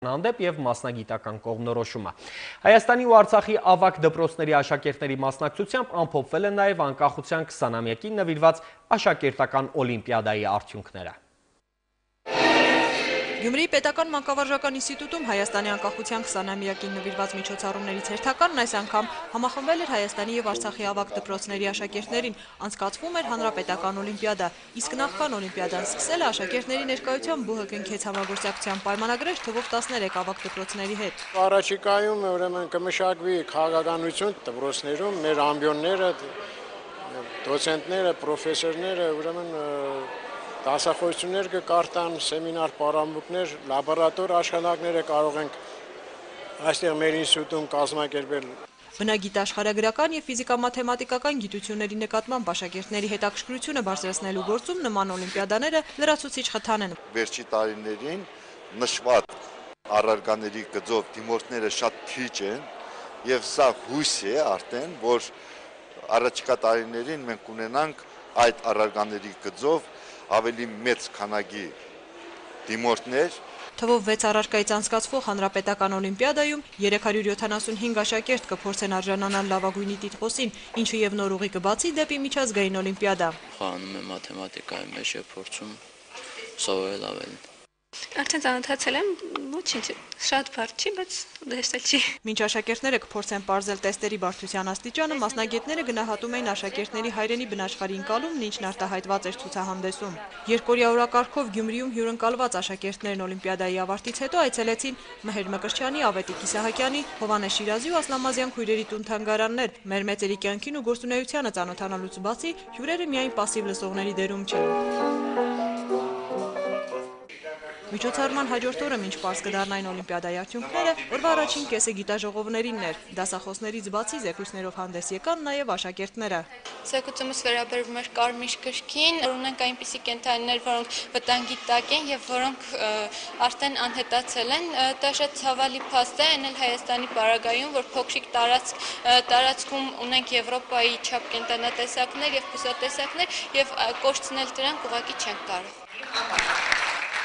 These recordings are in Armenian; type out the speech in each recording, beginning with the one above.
հանդեպ և մասնագիտական կողմնորոշումը։ Հայաստանի ու Արցախի ավագ դպրոցների աշակերտների մասնակցությամբ ամփոփվել են նաև անկախության 20-ամյակին նվիրված աշակերտական օլիմպիադայի արդյունքները։ Գյումրիի պետական մանկավարժական ինստիտուտում Հայաստանի անկախության 20-ամյակին նվիրված միջոցառումներից հերթականն այս անգամ համախմբվել էր Հայաստանի և Արցախի ավագ դպրոցների աշակերտներին, անցկացվում էր հանրապետական օլիմպիադա, իսկ նախքան օլիմպիադան սկսելը աշակերտների ներկայությամբ ԲՈՀ կնքեց համագործակցության պայմանագրեր թվով 13 ավագ դպրոցների հետ։ Առաջիկայում ուրեմն կմշակվի քաղաքականություն դպրոցներում, մեր ամբիոնները, դոցենտները, պրոֆեսորները ուրեմն դասախոսություններ կկարտան, սեմինար պարամբուկներ, լաբորատոր աշխատանքները կարող ենք այստեղ մեր ինստիտուտում կազմակերպել։ Բնագիտաշխարհագրական և ֆիզիկա-մաթեմատիկական գիտությունների նկատմամբ աշակերտների հետաքրքրությունը բարձրացնելու գործում նման օլիմպիադաները լրացուցիչ խթան են։ Վերջի տարիներին նշված առարկաների գծով դիմորդները շատ քիչ են եւ սա հույս է արդեն, որ առաջիկա տարիներին մենք ունենանք այդ առարկաների գծով ավելի մեծ քանակի դիմորդներ։ Թվով 6 առարկայից անցկացվող հանրապետական օլիմպիադայում 375 աշակերտ կփորձեն արժանանալ լավագույնի տիտղոսին, ինչը եւ նոր ուղի կբացի դեպի միջազգային օլիմպիադա։ Խաղանում եմ մաթեմատիկայի մեջ եւ փորձում սովորել ավելի։ Արդեն ծանոթացել եմ, ոչինչ, շատ բարդ չի, բայց դժվար չի։ Մինչ աշակերտները կփորձեն պարզել տեստերի բարդության աստիճանը, մասնագետները գնահատում էին աշակերտների հայրենի բնաշխարհի ընկալումն, ինչն արտահայտված էր ցուցահանդեսում։ Երկօրյա օրակարգով Գյումրիում հյուրընկալված աշակերտներն օլիմպիադայի ավարտից հետո այցելեցին Մհեր Մկրտչյանի, Ավետիք Իսահակյանի, Հովհաննես Շիրազի ու Ասլամազյան քույրերի տուն-թանգարաններ։ Մեր մեծերի կյանքին ու գործունեությանը ծանոթանալուց բացի հյուրերը միայն պասիվ լսողների դերում չէին։ Միջոցառման հաջորդ օրը մինչ պարզ կդառնային օլիմպիադայի արդյունքները, օրվա առաջին կեսը գիտաժողովներին էր։ Դասախոսներից բացի զեկույցներով հանդես եկան նաև աշակերտները։ Զեկուցումս վերաբերվում էր կարմիր գրքին, ունենք այնպիսի կենդանիներ, որոնք վտանգի տակ են եւ որոնք արդեն անհետացել են։ Դա շատ ցավալի փաստ է, այն էլ Հայաստանի պարագայում, որ փոքրիկ տարածքում ունենք Եվրոպայի չափ կենդանատեսակներ եւ բուսատեսակներ եւ կորցնել դրանք ուղղակի չենք կարող։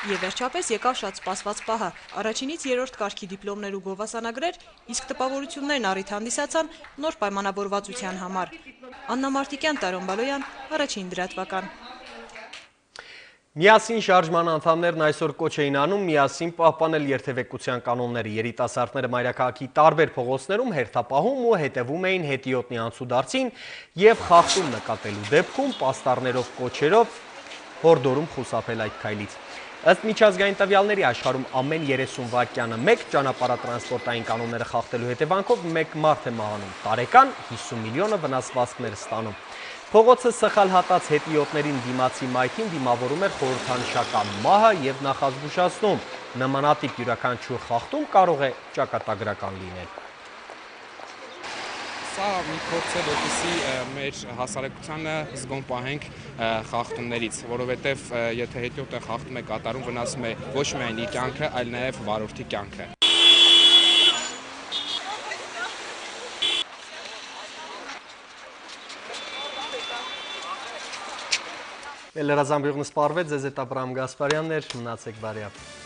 Եվ վերջապես եկավ շատ սպասված պահը։ Առաջինից երրորդ կարգի դիպլոմներ ու գովասանագրեր, իսկ տպավորություններն առիթ հանդիսացան նոր պայմանավորվածության համար։ Աննա Մարտիկյան, Տարոն Բալոյան, Առաջին լրատվական։ Միասին շարժման անդամներն այսօր կոչ էին անում միասին պահպանել երթևեկության կանոնները։ Երիտասարդները մայրաքաղաքի տարբեր փողոցներում հերթապահում ու հետևում էին հետիոտնի անցուդարձին եւ խախտում նկատելու դեպքում պաստառներով կոչերով հորդորում խուսափել այդ քայլից։ Ըստ միջազգային տվյալների աշխարհում ամեն 30 վայրկյանը մեկ ճանապարհատրանսպորտային կանոնները խախտելու հետևանքով մեկ մարդ է մահանում, տարեկան 50 միլիոնը վնասվածքներ ստանում։ Փողոցը սխալ հատած հետիոտներին դիմացի մայթին դիմավորում էր խորհրդանշական մահը եւ նախազգուշացնում, նմանատիպ յուրաքանչյուր խախտում կարող է ճակատագրական լինել։ Սա մի փորձ է, որպեսզի մեր հասարակությանը զգոն պահենք խախտումներից, որովհետև եթե հետիոտը խախտում է կատարում, վնասում է ոչ միայն իր կյանքը, այլ նաև վարորդի կյանքը։ Լրազամբյուղն սպառվեց, ձեզ հետ Աբրահամ Գասպարյանն էր, մնացեք բարյավ։